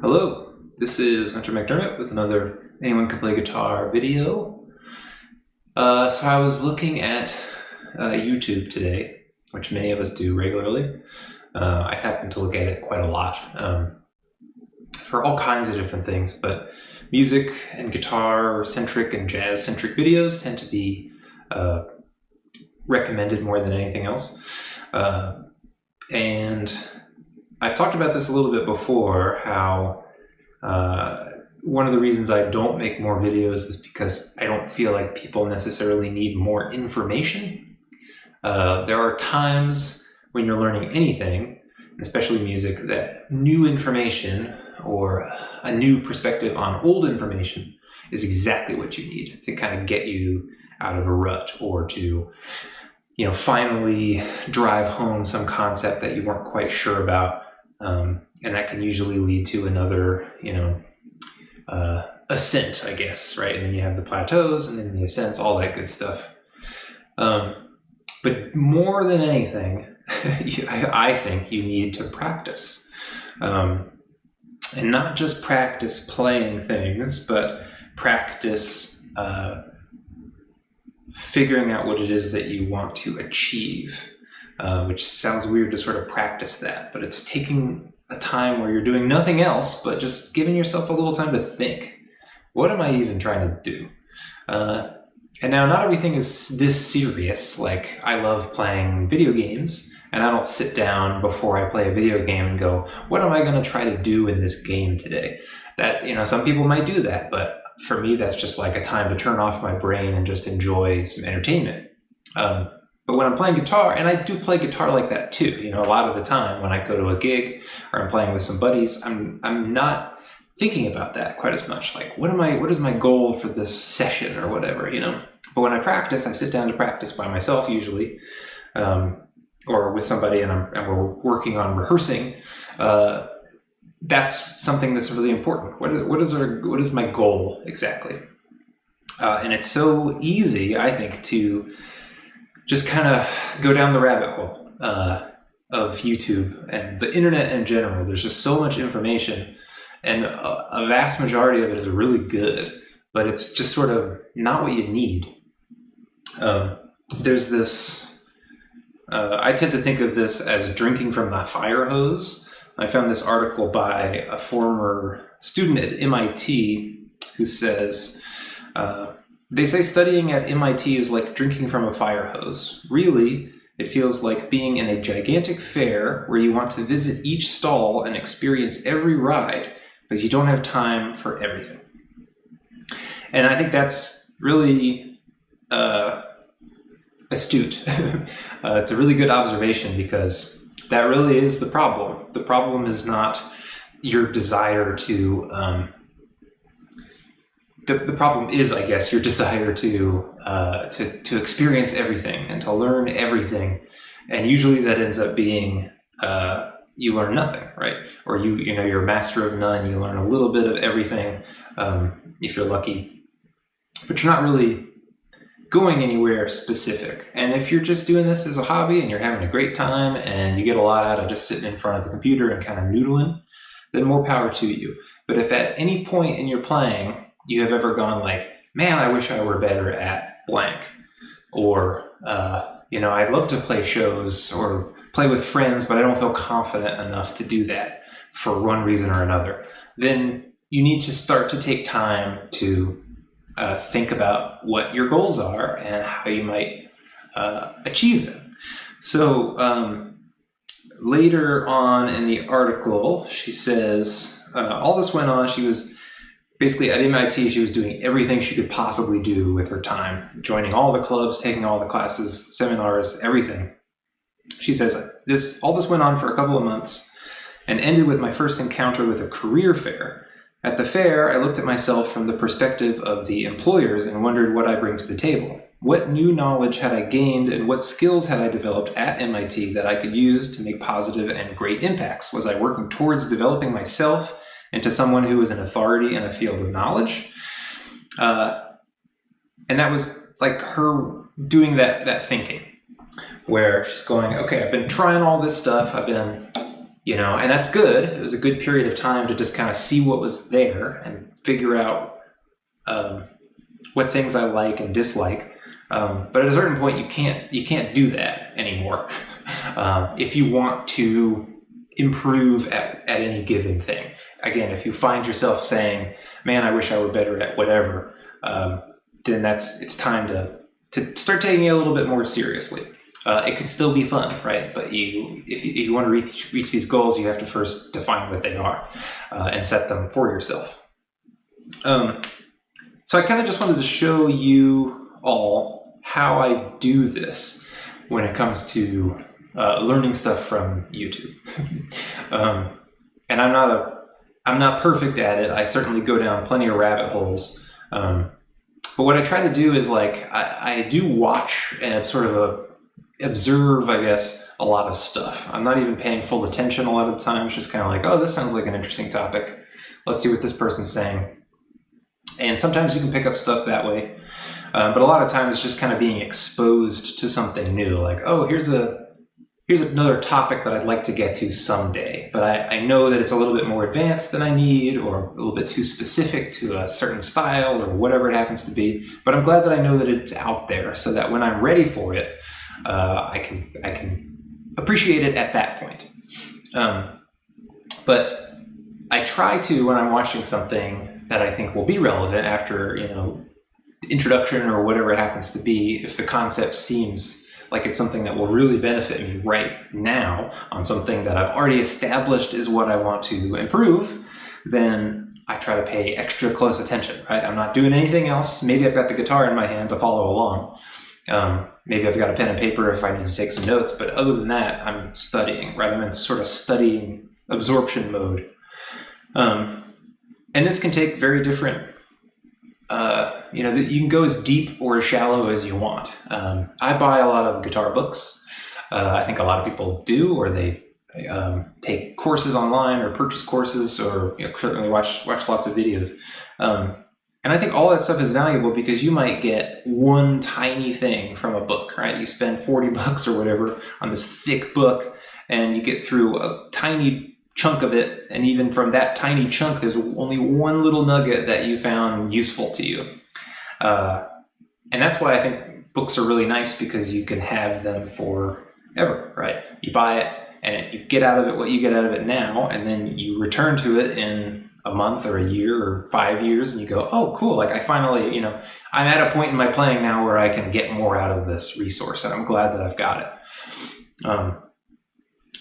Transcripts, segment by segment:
Hello, this is Hunter McDermott with another Anyone Can Play Guitar video. So I was looking at YouTube today, which many of us do regularly. I happen to look at it quite a lot for all kinds of different things, but music and guitar-centric and jazz-centric videos tend to be recommended more than anything else. And I've talked about this a little bit before, how one of the reasons I don't make more videos is because I don't feel like people necessarily need more information. There are times when you're learning anything, especially music, that new information or a new perspective on old information is exactly what you need to kind of get you out of a rut, or to finally drive home some concept that you weren't quite sure about. And that can usually lead to another, ascent, I guess, right? And then you have the plateaus and then the ascents, all that good stuff. But more than anything, I think you need to practice. And not just practice playing things, but practice figuring out what it is that you want to achieve. Which sounds weird to sort of practice that, but it's taking a time where you're doing nothing else but just giving yourself a little time to think. What am I even trying to do? And now, not everything is this serious. Like, I love playing video games, and I don't sit down before I play a video game and go, what am I going to try to do in this game today? That, some people might do that, but for me, that's just like a time to turn off my brain and just enjoy some entertainment. But when I'm playing guitar, and I do play guitar like that too, a lot of the time when I go to a gig or I'm playing with some buddies, I'm not thinking about that quite as much. Like, what is my goal for this session or whatever, But when I practice, I sit down to practice by myself usually, or with somebody, and we're working on rehearsing. That's something that's really important. What is my goal exactly? And it's so easy, I think, to just kind of go down the rabbit hole of YouTube and the internet in general. There's just so much information, and a vast majority of it is really good, but it's just sort of not what you need. There's this, I tend to think of this as drinking from the fire hose. I found this article by a former student at MIT who says, they say studying at MIT is like drinking from a fire hose. Really, it feels like being in a gigantic fair where you want to visit each stall and experience every ride, but you don't have time for everything. And I think that's really astute. It's a really good observation, because that really is the problem. The problem is not your desire to... The problem is, I guess, your desire to experience everything and to learn everything, and usually that ends up being you learn nothing, right? Or you're a master of none. You learn a little bit of everything if you're lucky, but you're not really going anywhere specific. And if you're just doing this as a hobby and you're having a great time and you get a lot out of just sitting in front of the computer and kind of noodling, then more power to you. But if at any point in your playing you have ever gone like, man, I wish I were better at blank, or, I'd love to play shows or play with friends, but I don't feel confident enough to do that for one reason or another, then you need to start to take time to think about what your goals are and how you might achieve them. So later on in the article, she says, all this went on. She was basically at MIT, she was doing everything she could possibly do with her time, joining all the clubs, taking all the classes, seminars, everything. She says, all this went on for a couple of months and ended with my first encounter with a career fair. At the fair, I looked at myself from the perspective of the employers and wondered what I bring to the table. What new knowledge had I gained, and what skills had I developed at MIT that I could use to make positive and great impacts? Was I working towards developing myself into someone who was an authority in a field of knowledge? And that was like her doing that thinking, where she's going, okay, I've been trying all this stuff. I've been and that's good. It was a good period of time to just kind of see what was there and figure out what things I like and dislike. But at a certain point, you can't do that anymore if you want to improve at any given thing. Again, if you find yourself saying, "Man, I wish I were better at whatever," then it's time to start taking it a little bit more seriously. It could still be fun, right? But if you want to reach these goals, you have to first define what they are and set them for yourself. So I kind of just wanted to show you all how I do this when it comes to learning stuff from YouTube. And I'm not perfect at it. I certainly go down plenty of rabbit holes. But what I try to do is I do watch and sort of observe, I guess, a lot of stuff. I'm not even paying full attention a lot of the time. It's just kind of like, oh, this sounds like an interesting topic. Let's see what this person's saying. And sometimes you can pick up stuff that way. But a lot of times it's just kind of being exposed to something new. Like, oh, here's another topic that I'd like to get to someday. But I know that it's a little bit more advanced than I need, or a little bit too specific to a certain style, or whatever it happens to be. But I'm glad that I know that it's out there, so that when I'm ready for it, I can appreciate it at that point. But I try to, when I'm watching something that I think will be relevant after, introduction or whatever it happens to be, if the concept seems like it's something that will really benefit me right now on something that I've already established is what I want to improve, then I try to pay extra close attention, right? I'm not doing anything else. Maybe I've got the guitar in my hand to follow along. Maybe I've got a pen and paper if I need to take some notes, but other than that, I'm studying, right? I'm in sort of studying absorption mode. And this can take very different, you can go as deep or as shallow as you want. I buy a lot of guitar books. I think a lot of people do, or they take courses online or purchase courses, or certainly watch lots of videos. And I think all that stuff is valuable because you might get one tiny thing from a book, right? You spend $40 or whatever on this thick book, and you get through a tiny chunk of it, and even from that tiny chunk, there's only one little nugget that you found useful to you. And that's why I think books are really nice, because you can have them forever, right? You buy it, and you get out of it what you get out of it now, and then you return to it in a month or a year or 5 years, and you go, oh, cool, like I finally, I'm at a point in my playing now where I can get more out of this resource, and I'm glad that I've got it.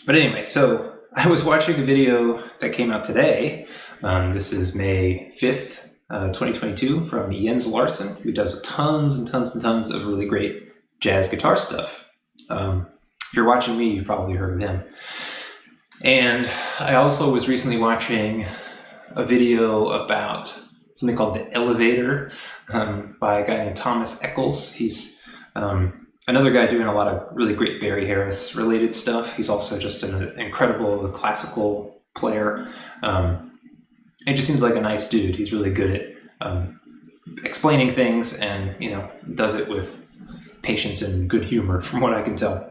But anyway, so I was watching a video that came out today. This is May 5th, 2022, from Jens Larsen, who does tons and tons and tons of really great jazz guitar stuff. If you're watching me, you've probably heard of him. And I also was recently watching a video about something called The Elevator by a guy named Thomas Eccles. He's another guy doing a lot of really great Barry Harris related stuff. He's also just an incredible classical player. It just seems like a nice dude. He's really good at explaining things, and does it with patience and good humor, from what I can tell.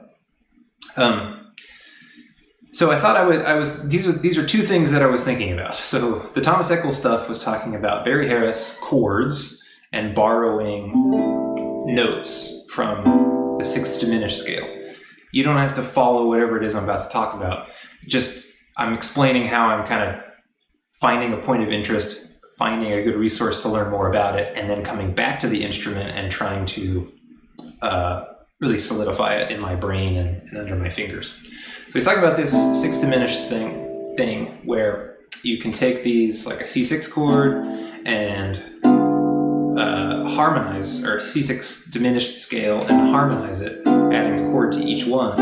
So I thought these are two things that I was thinking about. So the Thomas Eccles stuff was talking about Barry Harris chords and borrowing notes from the sixth diminished scale. You don't have to follow whatever it is I'm about to talk about. Just I'm explaining how I'm kind of finding a point of interest, finding a good resource to learn more about it, and then coming back to the instrument and trying to really solidify it in my brain and under my fingers. So he's talking about this sixth diminished thing where you can take these, like a C6 chord, and harmonize, or C6 diminished scale, and harmonize it, adding a chord to each one.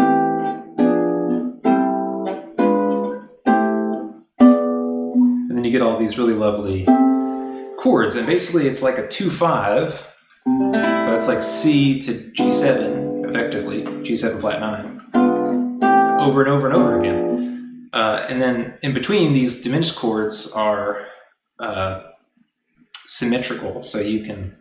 And then you get all these really lovely chords, and basically it's like a 2-5, so that's like C to G7, effectively, G7 flat 9. Over and over and over again. And then in between, these diminished chords are symmetrical, so you can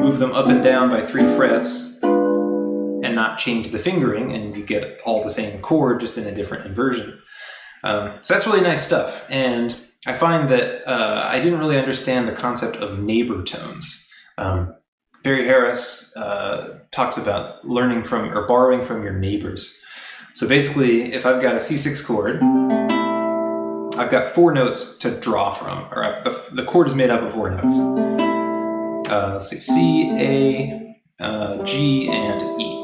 move them up and down by 3 frets, and and not change the fingering, and you get all the same chord, just in a different inversion. So that's really nice stuff. And I find that I didn't really understand the concept of neighbor tones. Barry Harris talks about learning from or borrowing from your neighbors. So basically, if I've got a C6 chord, I've got 4 notes to draw from, or the chord is made up of 4 notes. Let's see, C, A, G, and E.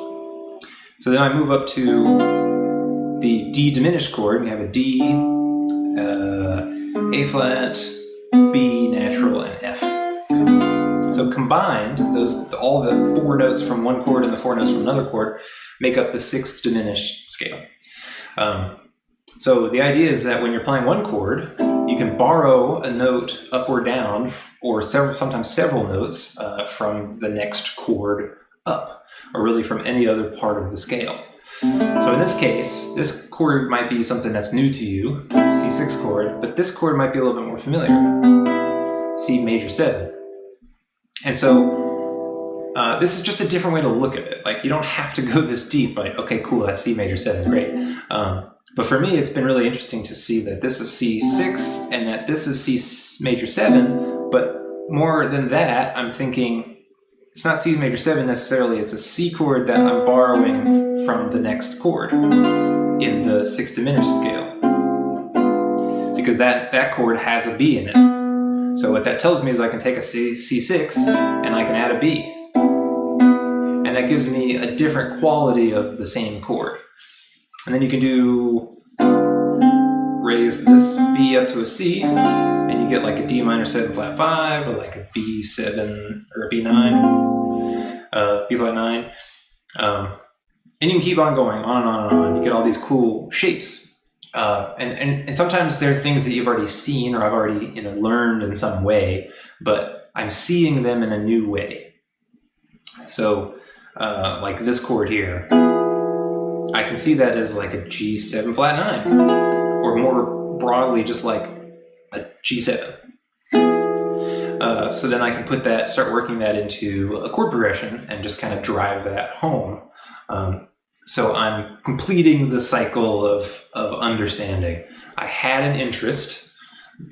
So then I move up to the D diminished chord. We have a D, A flat, B natural, and F. So combined, all the 4 notes from one chord and the 4 notes from another chord make up the 6th diminished scale. So the idea is that when you're playing one chord, you can borrow a note up or down, or sometimes several notes from the next chord up, or really from any other part of the scale. So in this case, this chord might be something that's new to you, C6 chord, but this chord might be a little bit more familiar, C major 7. And so this is just a different way to look at it. Like, you don't have to go this deep, like, okay, cool, that's C major 7, great. But for me, it's been really interesting to see that this is C6 and that this is C major 7, but more than that, I'm thinking it's not C major 7 necessarily, it's a C chord that I'm borrowing from the next chord in the 6th diminished scale. Because that chord has a B in it. So what that tells me is I can take a C6 and I can add a B. And that gives me a different quality of the same chord. And then you can raise this B up to a C, and you get like a D minor 7 flat 5, or like a B7 or a B9, B flat 9. And you can keep on going on and on and on. You get all these cool shapes. And sometimes they're things that you've already seen or I've already learned in some way, but I'm seeing them in a new way. So like this chord here, I can see that as like a G7 flat 9, or more broadly just like a G7. So then I can start working that into a chord progression and just kind of drive that home. So I'm completing the cycle of understanding. I had an interest.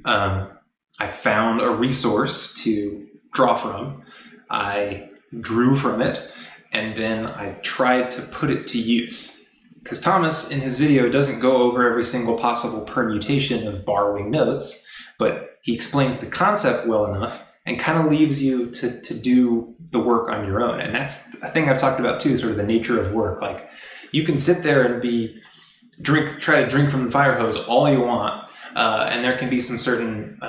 I found a resource to draw from. I drew from it, and then I tried to put it to use. Because Thomas, in his video, doesn't go over every single possible permutation of borrowing notes, but he explains the concept well enough and kind of leaves you to do the work on your own. And that's a thing I've talked about too, sort of the nature of work. Like, you can sit there and try to drink from the fire hose all you want, and there can be some certain,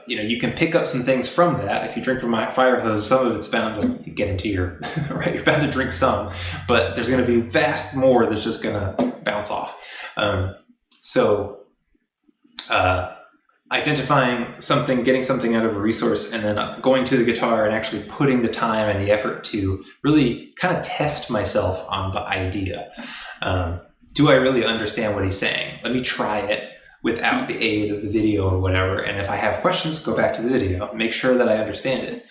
you can pick up some things from that. If you drink from my fire hose, some of it's bound to get into your, right? You're bound to drink some, but there's going to be vast more that's just going to bounce off. Identifying something, getting something out of a resource, and then going to the guitar and actually putting the time and the effort to really kind of test myself on the idea. Do I really understand what he's saying? Let me try it without the aid of the video or whatever. And if I have questions, go back to the video, make sure that I understand it.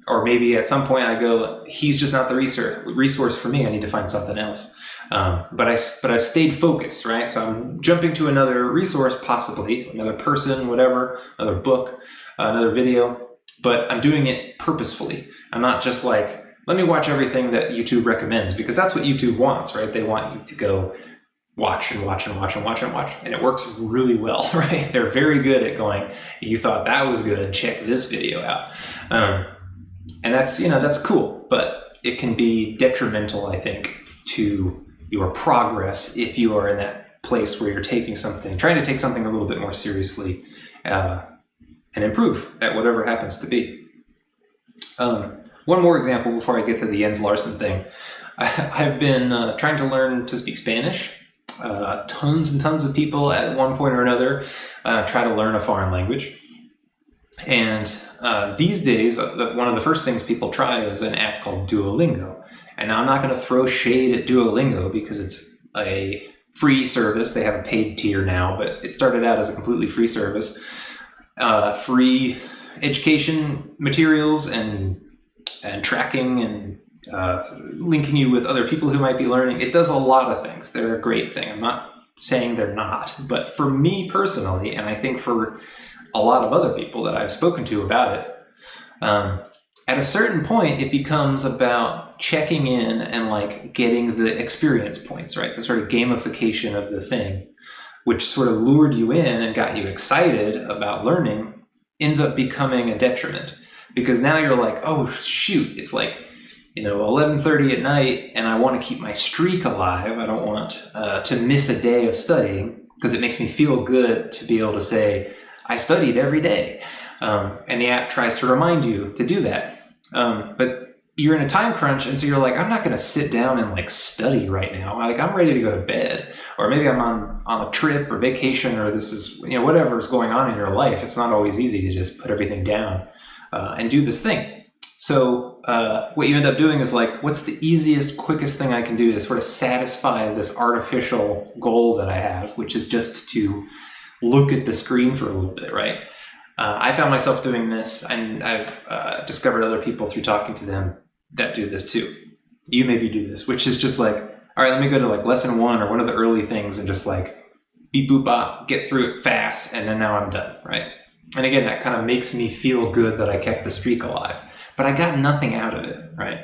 Or maybe at some point I go, he's just not the resource for me. I need to find something else. But I've stayed focused, right? So I'm jumping to another resource, possibly another person, whatever, another book, another video, but I'm doing it purposefully. I'm not just like, let me watch everything that YouTube recommends, because that's what YouTube wants, right? They want you to go watch and watch and watch and watch and watch. And it works really well, right? They're very good at going, you thought that was good, check this video out. And that's cool, but it can be detrimental, I think, to your progress if you are in that place where you're trying to take something a little bit more seriously and improve at whatever happens to be. One more example before I get to the Jens Larsen thing. I've been trying to learn to speak Spanish. Tons and tons of people at one point or another try to learn a foreign language. And these days, one of the first things people try is an app called Duolingo. And now I'm not going to throw shade at Duolingo because it's a free service. They have a paid tier now, but it started out as a completely free service. Free education materials and tracking and linking you with other people who might be learning. It does a lot of things. They're a great thing. I'm not saying they're not, but for me personally, and I think for a lot of other people that I've spoken to about it, at a certain point, it becomes about checking in and like getting the experience points, right? The sort of gamification of the thing, which sort of lured you in and got you excited about learning, ends up becoming a detriment, because now you're like, oh shoot, it's like, 11:30 at night, and I want to keep my streak alive. I don't want to miss a day of studying, because it makes me feel good to be able to say, I studied every day. And the app tries to remind you to do that. But you're in a time crunch, and so you're like, I'm not going to sit down and like study right now. Like, I'm ready to go to bed, or maybe I'm on a trip or vacation, or this is, whatever is going on in your life. It's not always easy to just put everything down and do this thing. So what you end up doing is like, what's the easiest, quickest thing I can do to sort of satisfy this artificial goal that I have, which is just to look at the screen for a little bit, right? I found myself doing this, and I've discovered other people through talking to them that do this too. You maybe do this, which is just like, all right, let me go to like lesson 1 or one of the early things and just like beep boop bop, get through it fast, and then now I'm done, right? And again, that kind of makes me feel good that I kept the streak alive, but I got nothing out of it, right?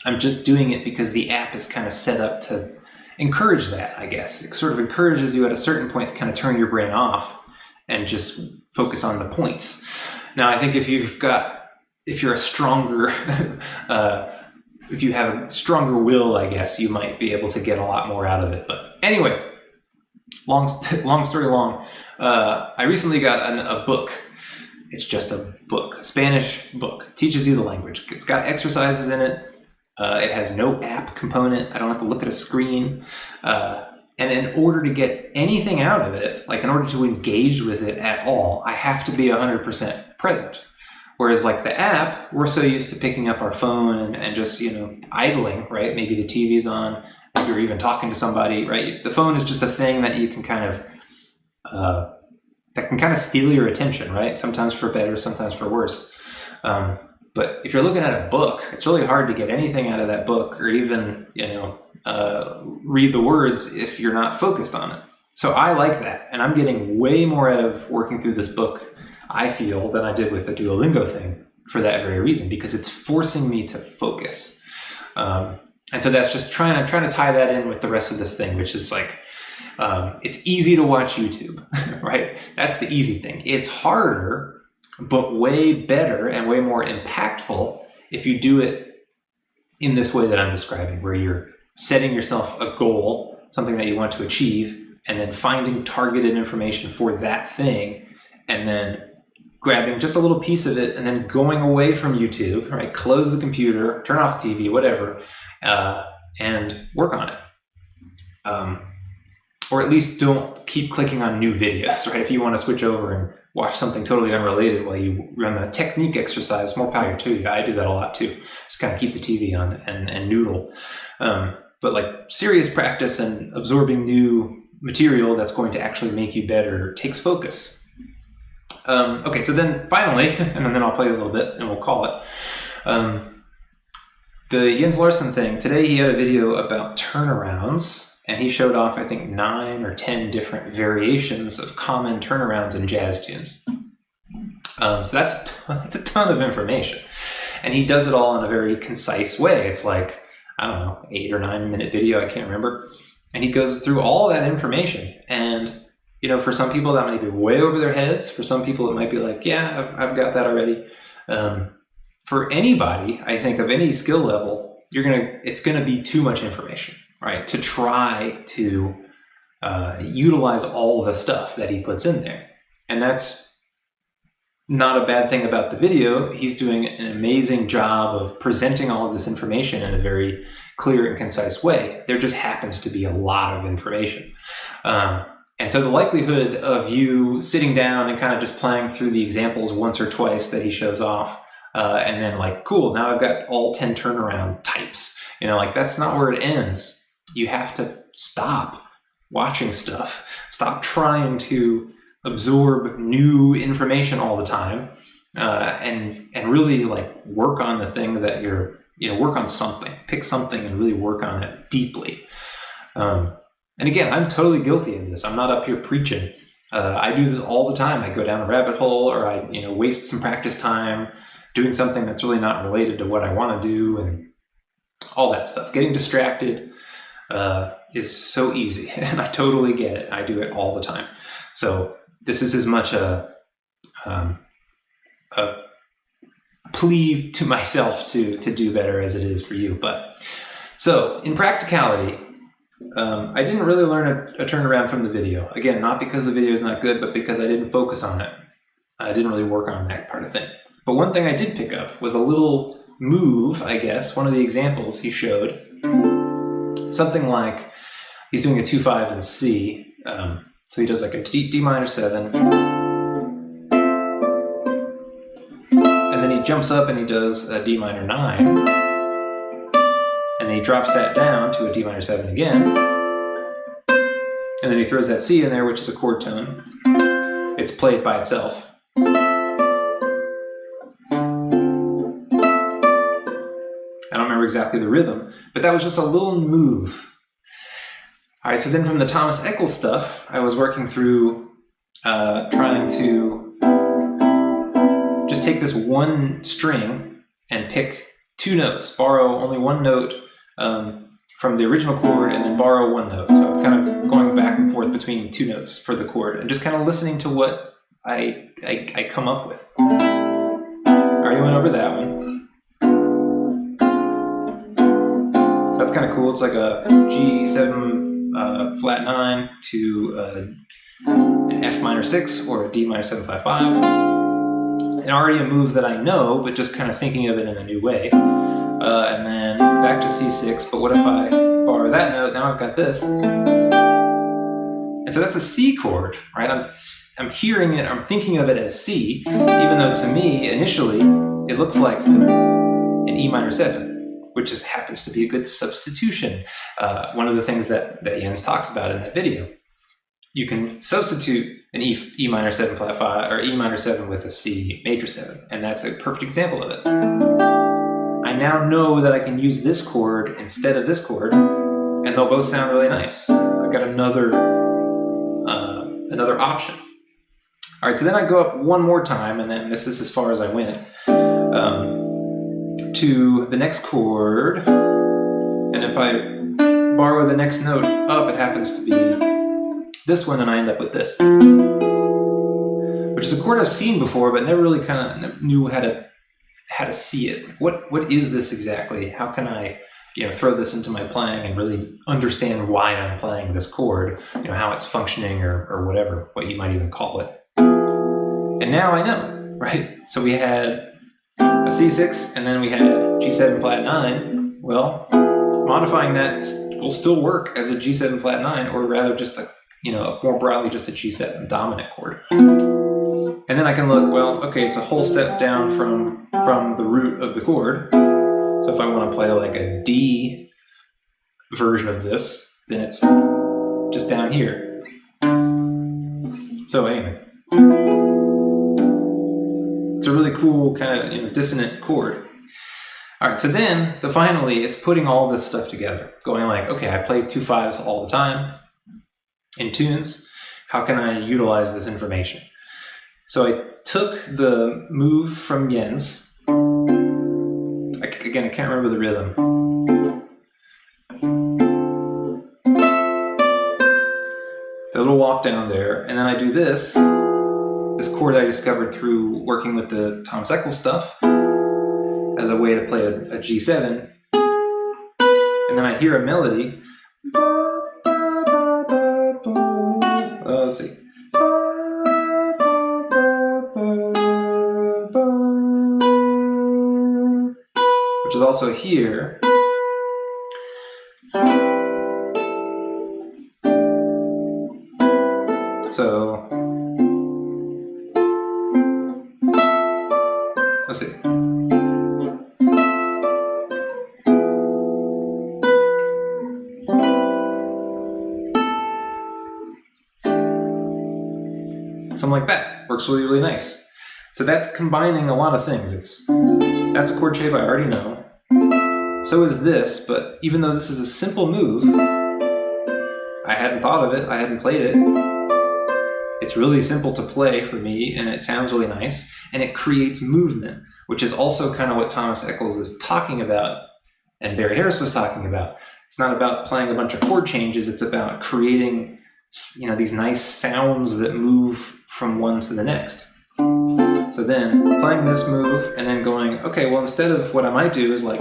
I'm just doing it because the app is kind of set up to encourage that, I guess. It sort of encourages you at a certain point to kind of turn your brain off and just focus on the points. Now, I think if you're a stronger, if you have a stronger will, I guess, you might be able to get a lot more out of it. But anyway, long story long, I recently got a book. It's just a book, a Spanish book. It teaches you the language. It's got exercises in it. It has no app component. I don't have to look at a screen. And in order to get anything out of it, like in order to engage with it at all, I have to be 100% present. Whereas like the app, we're so used to picking up our phone and just, idling, right? Maybe the TV's on, maybe you're even talking to somebody, right? The phone is just a thing that you can kind of steal your attention, right? Sometimes for better, sometimes for worse. But if you're looking at a book, it's really hard to get anything out of that book, or even, read the words if you're not focused on it. So I like that. And I'm getting way more out of working through this book, I feel, than I did with the Duolingo thing, for that very reason, because it's forcing me to focus. And so that's just trying to tie that in with the rest of this thing, which is like, it's easy to watch YouTube, right? That's the easy thing. It's harder, but way better and way more impactful if you do it in this way that I'm describing, where you're setting yourself a goal, something that you want to achieve, and then finding targeted information for that thing, and then grabbing just a little piece of it, and then going away from YouTube, right? Close the computer, turn off the TV, whatever, and work on it. Or at least don't keep clicking on new videos, right? If you want to switch over and watch something totally unrelated while you run a technique exercise, more power to you. I do that a lot too. Just kind of keep the TV on and noodle. But like serious practice and absorbing new material that's going to actually make you better takes focus. Okay, so then finally, and then I'll play a little bit and we'll call it. The Jens Larsen thing, today he had a video about turnarounds, and he showed off, I think, 9 or 10 different variations of common turnarounds in jazz tunes. So that's a ton of information. And he does it all in a very concise way. It's like, I don't know, 8 or 9 minute video, I can't remember. And he goes through all that information. And, for some people that might be way over their heads. For some people it might be like, yeah, I've got that already. For anybody, I think, of any skill level, it's gonna be too much information, right? To try to utilize all the stuff that he puts in there. And that's not a bad thing about the video. He's doing an amazing job of presenting all of this information in a very clear and concise way. There just happens to be a lot of information. And so the likelihood of you sitting down and kind of just playing through the examples once or twice that he shows off, and then like, cool, now I've got all 10 turnaround types. That's not where it ends. You have to stop watching stuff. Stop trying to absorb new information all the time, and really like work on the thing that you're work on something, pick something and really work on it deeply. And again, I'm totally guilty of this. I'm not up here preaching. I do this all the time. I go down a rabbit hole, or I waste some practice time doing something that's really not related to what I want to do, and all that stuff. Getting distracted is so easy, and I totally get it. I do it all the time. So this is as much a plea to myself to do better as it is for you. But so in practicality, I didn't really learn a turnaround from the video. Again, not because the video is not good, but because I didn't focus on it. I didn't really work on that part of thing. But one thing I did pick up was a little move, I guess. One of the examples he showed, something like he's doing a 2-5 in C. So he does like a D minor 7. And then he jumps up and he does a D minor 9. And then he drops that down to a D minor 7 again. And then he throws that C in there, which is a chord tone. It's played by itself. I don't remember exactly the rhythm, but that was just a little move. All right, so then from the Thomas Eccles stuff, I was working through trying to just take this one string and pick 2 notes, borrow only 1 note from the original chord, and then borrow 1 note. So I'm kind of going back and forth between 2 notes for the chord, and just kind of listening to what I come up with. I already went over that one. That's kind of cool. It's like a G7 flat 9 to an F minor 6 or a D minor 7 flat 5. And already a move that I know, but just kind of thinking of it in a new way. And then back to C6, but what if I borrow that note? Now I've got this. And so that's a C chord, right? I'm hearing it, I'm thinking of it as C, even though to me, initially, it looks like an E minor 7, which just happens to be a good substitution. One of the things that Jens talks about in that video. You can substitute an E minor 7 flat 5 or E minor 7 with a C major 7, and that's a perfect example of it. I now know that I can use this chord instead of this chord, and they'll both sound really nice. I've got another option. All right, so then I go up one more time, and then this is as far as I went, to the next chord, and if I borrow the next note up, it happens to be this one, and I end up with this, which is a chord I've seen before, but never really kind of knew how to see it. What is this exactly? How can I, throw this into my playing and really understand why I'm playing this chord? How it's functioning or whatever, what you might even call it. And now I know, right? So we had a C6, and then we had G7 flat 9. Well, modifying that will still work as a G7 flat 9, or rather just more broadly just a G7 dominant chord. And then I can look, well, okay, it's a whole step down from the root of the chord. So if I want to play like a D version of this, then it's just down here. So anyway, it's a really cool kind of dissonant chord. All right, so then finally it's putting all this stuff together, going like, okay, I play 2/5s all the time in tunes. How can I utilize this information? So I took the move from Jens. Again, I can't remember the rhythm. The little walk down there, and then I do this chord I discovered through working with the Thomas Eccles stuff as a way to play a G7. And then I hear a melody. Let's see. Which is also here. So, let's see. Something like that. Works really, really nice. So that's combining a lot of things. That's a chord shape I already know. so is this, but even though this is a simple move, I hadn't thought of it, I hadn't played it. It's really simple to play for me, and it sounds really nice, and it creates movement, which is also kind of what Thomas Eccles is talking about, and Barry Harris was talking about. It's not about playing a bunch of chord changes, it's about creating, you know, these nice sounds that move from one to the next. So then playing this move and then going, okay, well, instead of what I might do is like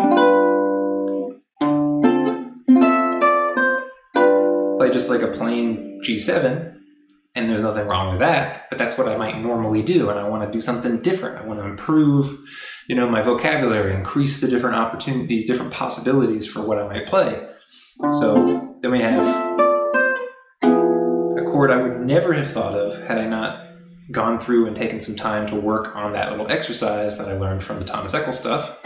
play just like a plain G7, and there's nothing wrong with that, but that's what I might normally do, and I want to do something different. I want to improve, you know, my vocabulary, increase the different opportunity, different possibilities for what I might play. So then we have a chord I would never have thought of had I not gone through and taken some time to work on that little exercise that I learned from the Thomas Eccles stuff.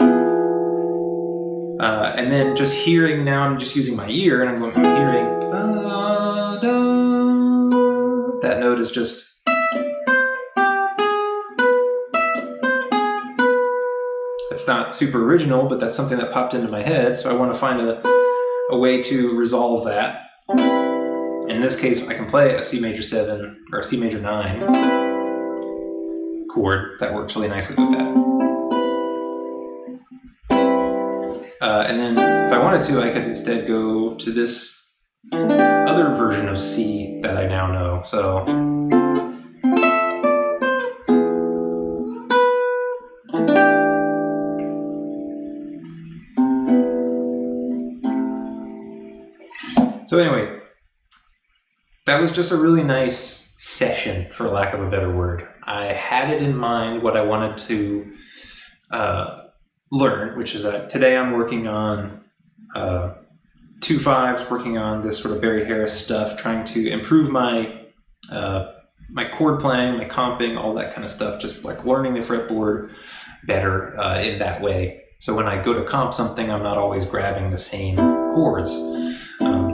And then just hearing, now I'm just using my ear and I'm hearing, that note is just, it's not super original, but that's something that popped into my head, so I want to find a way to resolve that. In this case, I can play a C major 7 or a C major 9 chord. That works really nicely with that. And then if I wanted to, I could instead go to this other version of C that I now know. So anyway, that was just a really nice session, for lack of a better word. I had it in mind what I wanted to learn, which is that today I'm working on 2/5s, working on this sort of Barry Harris stuff, trying to improve my my chord playing, my comping, all that kind of stuff, just like learning the fretboard better in that way. So when I go to comp something, I'm not always grabbing the same chords.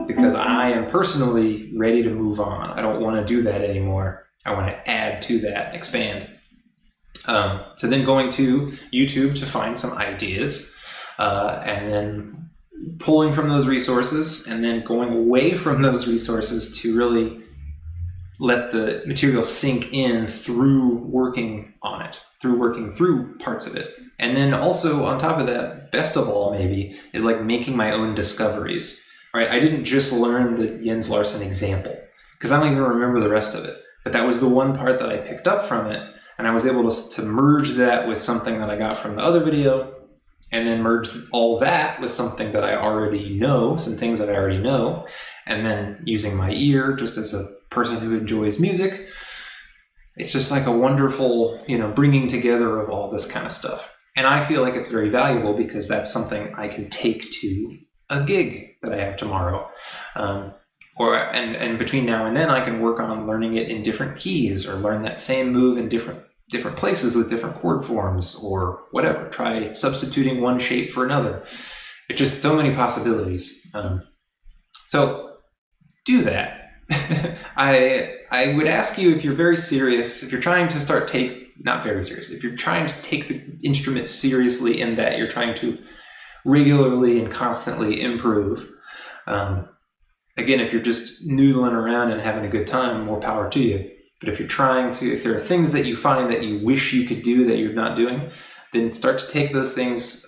Because I am personally ready to move on. I don't want to do that anymore. I want to add to that, expand. So then going to YouTube to find some ideas, and then pulling from those resources, and then going away from those resources to really let the material sink in through working on it, through working through parts of it. And then also on top of that, best of all maybe, is like making my own discoveries. Right? I didn't just learn the Jens Larsen example, because I don't even remember the rest of it. But that was the one part that I picked up from it, and I was able to merge that with something that I got from the other video, and then merge all that with something that I already know, some things that I already know, and then using my ear just as a person who enjoys music. It's just like a wonderful, you know, bringing together of all this kind of stuff. And I feel like it's very valuable because that's something I can take to a gig that I have tomorrow. And between now and then I can work on learning it in different keys, or learn that same move in different places with different chord forms, or whatever. Try substituting one shape for another. It's just so many possibilities. So do that. I would ask you, if you're very serious, if you're trying to start not very seriously, if you're trying to take the instrument seriously in that you're trying to regularly and constantly improve. Again, if you're just noodling around and having a good time, more power to you. But if you're trying to, if there are things that you find that you wish you could do that you're not doing, then start to take those things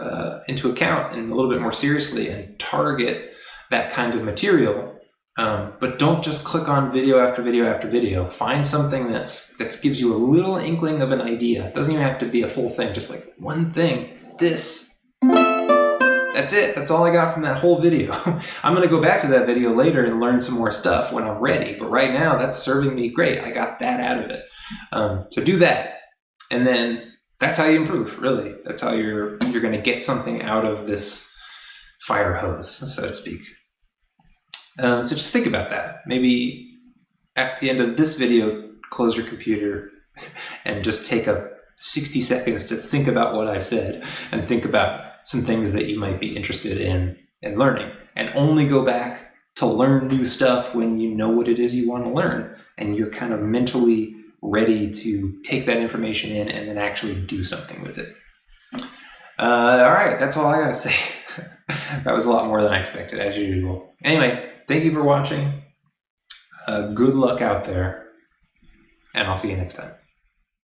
into account and a little bit more seriously and target that kind of material. But don't just click on video after video after video. Find something that gives you a little inkling of an idea. It doesn't even have to be a full thing, just like one thing. That's it. That's all I got from that whole video. I'm going to go back to that video later and learn some more stuff when I'm ready. But right now, that's serving me great. I got that out of it. So do that. And then that's how you improve, really. That's how you're going to get something out of this fire hose, so to speak. So just think about that. Maybe at the end of this video, close your computer and just take 60 seconds to think about what I've said, and think about some things that you might be interested in learning, and only go back to learn new stuff when you know what it is you want to learn and you're kind of mentally ready to take that information in and then actually do something with it. All right, that's all I gotta say. That was a lot more than I expected, as usual. Anyway, thank you for watching. Good luck out there, and I'll see you next time.